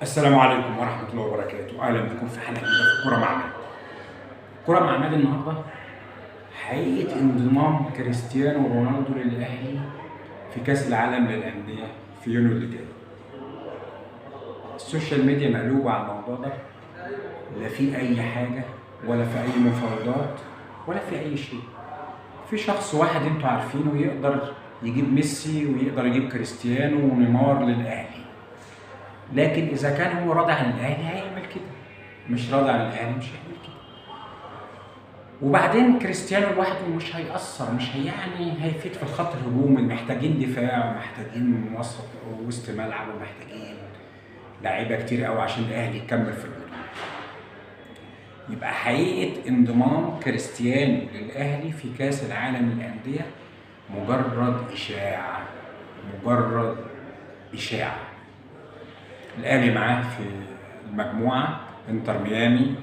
السلام عليكم ورحمة الله وبركاته، أهلا بكم في حلقة جديدة في كرة مع عماد. كرة مع عماد النهاردة حقيقة انضمام كريستيانو رونالدو للأهلي في كأس العالم للأندية في يونيو اللي جاي. السوشيال ميديا مقلوبة على الموضوع ده، لا في أي حاجة ولا في أي مفاوضات ولا في أي شيء. في شخص واحد انتوا عارفينه يقدر يجيب ميسي ويقدر يجيب كريستيانو ونيمار للأهلي، لكن إذا كان هو راضي عن الأهلي هيعمل كده، مش راضي عن الأهلي مش هيعمل كده. وبعدين كريستيانو لوحده مش هيأثر، مش هيفيد في الخط الهجومي. محتاجين دفاع ومحتاجين وسط ملعب ومحتاجين لعيبة كتير قوي عشان الأهلي يكمل في البطولة. يبقى حقيقة انضمام كريستيانو للأهلي في كأس العالم للأندية مجرد إشاعة، مجرد إشاعة. الأهلي معاه في المجموعة انتر ميامي،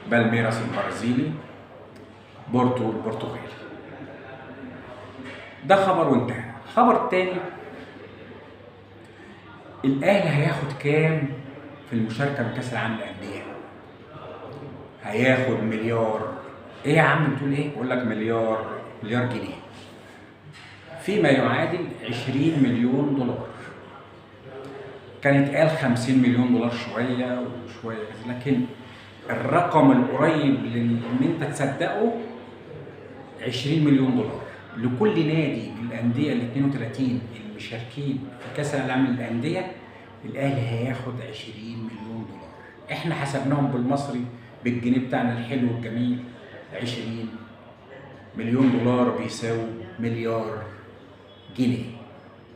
بالميراس البرازيلي، بورتو البرتغالي. ده خبر وانتهى. خبر تاني، الأهلي هياخد كام في المشاركة في كأس العالم للأندية؟ هياخد مليار. إيه يا عم بتقول إيه؟ بقول لك مليار جنيه، فيما يعادل 20 مليون دولار. كانت قال 50 مليون دولار شوية وشوية، لكن الرقم القريب ان انت تصدقه 20 مليون دولار لكل نادي من الانديه ال 32 المشاركين في كاس العالم للانديه. الاهلي هياخد 20 مليون دولار. احنا حسبناهم بالمصري بالجنيه بتاعنا الحلو الجميل، 20 مليون دولار بيساوي مليار جنيه.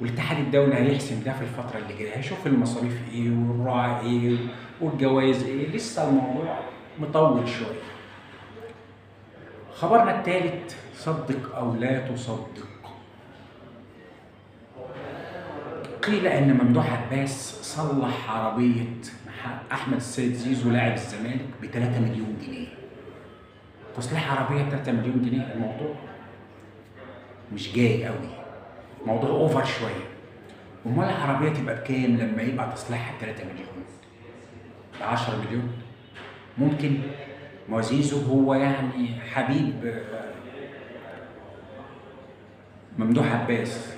والاتحاد الدولي هيحسم ده في الفترة اللي جاية، هيشوف المصاريف ايه والراعي ايه والجوائز ايه. لسه الموضوع مطول شوية. خبرنا الثالث، صدق او لا تصدق، قيل ان ممدوح عباس صلح عربية احمد السيد زيزو لاعب الزمالك ب 3 مليون جنيه. تصليح عربية ب 3 مليون جنيه، الموضوع مش جاي قوي، موضوع اوفر شوية. امال العربيه تبقى بكام لما يبقى تصليحها ب 3 مليون؟ ب 10 مليون ممكن. ما زيزو هو يعني حبيب ممدوح عباس.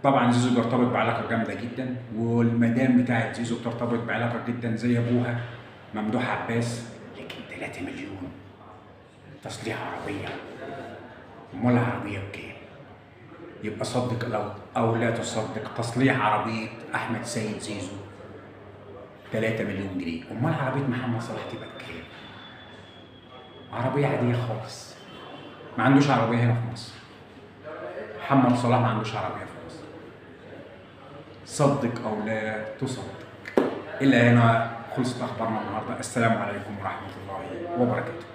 طبعا زيزو بيرتبط بعلاقه جامده جدا، والمدام بتاعت زيزو بترتبط بعلاقه جدا زي ابوها ممدوح عباس، لكن 3 مليون تصليح عربيه، امال العربيه بكام؟ يبقى صدق أو لا تصدق، تصليح عربية أحمد سيد زيزو 3 مليون جنيه. أمال عربية محمد صلاح تبقى بكام؟ عربية عادية خالص. ما عندوش عربية هنا في مصر. محمد صلاح ما عندوش عربية في مصر. صدق أو لا تصدق. إلا هنا خلصت أخبارنا النهاردة. السلام عليكم ورحمة الله وبركاته.